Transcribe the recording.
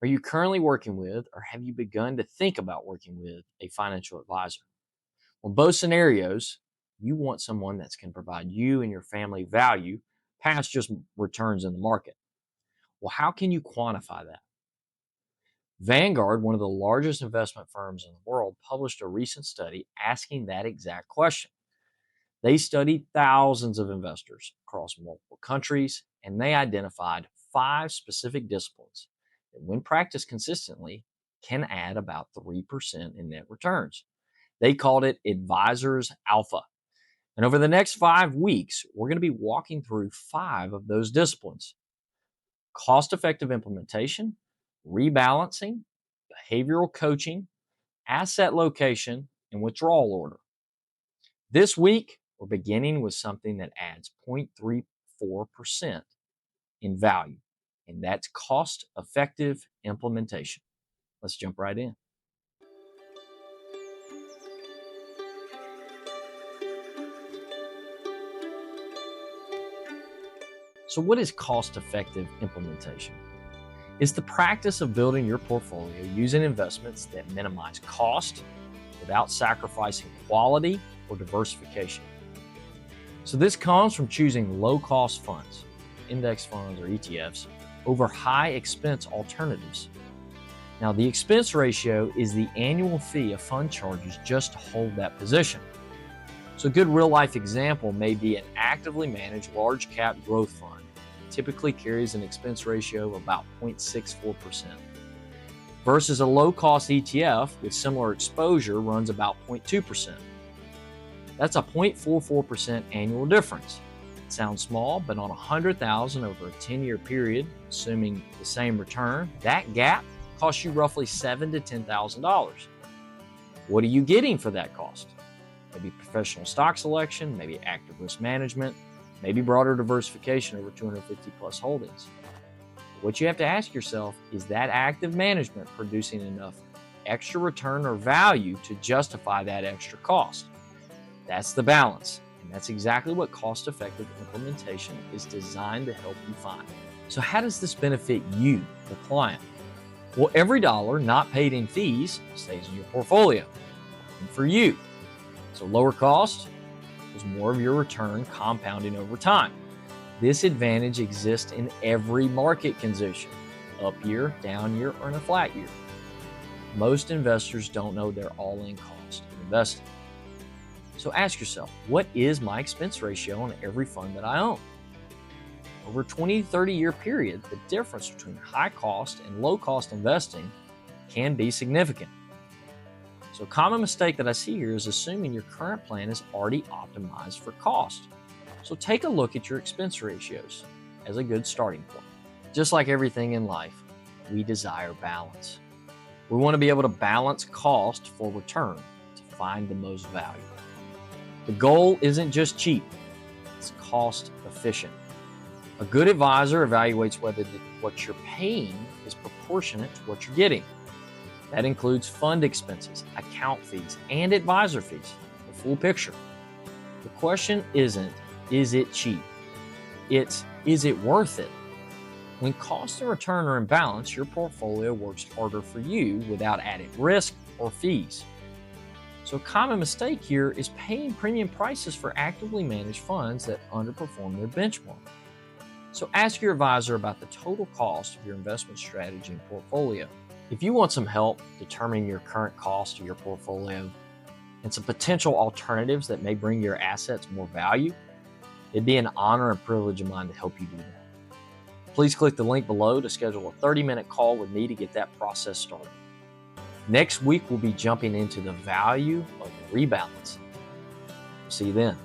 Are you currently working with, or have you begun to think about working with a financial advisor? Well, both scenarios, you want someone that can provide you and your family value past just returns in the market. Well, how can you quantify that? Vanguard, one of the largest investment firms in the world, published a recent study asking that exact question. They studied thousands of investors across multiple countries, and they identified 5 specific disciplines that, when practiced consistently, can add about 3% in net returns. They called it Advisors Alpha. And over the next 5 weeks, we're going to be walking through 5 of those disciplines: cost effective implementation, rebalancing, behavioral coaching, asset location, and withdrawal order. This week, we're beginning with something that adds 0.34% in value, and that's cost effective implementation. Let's jump right in. So, what is cost effective implementation? It's the practice of building your portfolio using investments that minimize cost without sacrificing quality or diversification. So, this comes from choosing low cost funds, index funds or ETFs, over high expense alternatives. Now, the expense ratio is the annual fee a fund charges just to hold that position. So a good real-life example may be an actively managed large-cap growth fund. It typically carries an expense ratio of about 0.64%, versus a low-cost ETF with similar exposure runs about 0.2%. That's a 0.44% annual difference. It sounds small, but on $100,000 over a 10-year period, assuming the same return, that gap costs you roughly $7,000 to $10,000. What are you getting for that cost? Maybe professional stock selection, maybe active risk management, maybe broader diversification over 250 plus holdings. What you have to ask yourself is that active management producing enough extra return or value to justify that extra cost? That's the balance, and that's exactly what cost-effective implementation is designed to help you find. So how does this benefit you, the client? Well, every dollar not paid in fees stays in your portfolio, and for you. So lower cost is more of your return compounding over time. This advantage exists in every market condition: up year, down year, or in a flat year. Most investors don't know their all-in cost of investing. So ask yourself, what is my expense ratio on every fund that I own? Over a 20 to 30 year period, the difference between high cost and low cost investing can be significant. So a common mistake that I see here is assuming your current plan is already optimized for cost. So take a look at your expense ratios as a good starting point. Just like everything in life, we desire balance. We want to be able to balance cost for return to find the most value. The goal isn't just cheap, it's cost efficient. A good advisor evaluates whether what you're paying is proportionate to what you're getting. That includes fund expenses, account fees, and advisor fees, the full picture. The question isn't, is it cheap? It's, is it worth it? When cost and return are in balance, your portfolio works harder for you without added risk or fees. So a common mistake here is paying premium prices for actively managed funds that underperform their benchmark. So ask your advisor about the total cost of your investment strategy and portfolio. If you want some help determining your current cost of your portfolio and some potential alternatives that may bring your assets more value, it'd be an honor and privilege of mine to help you do that. Please click the link below to schedule a 30-minute call with me to get that process started. Next week, we'll be jumping into the value of rebalancing. See you then.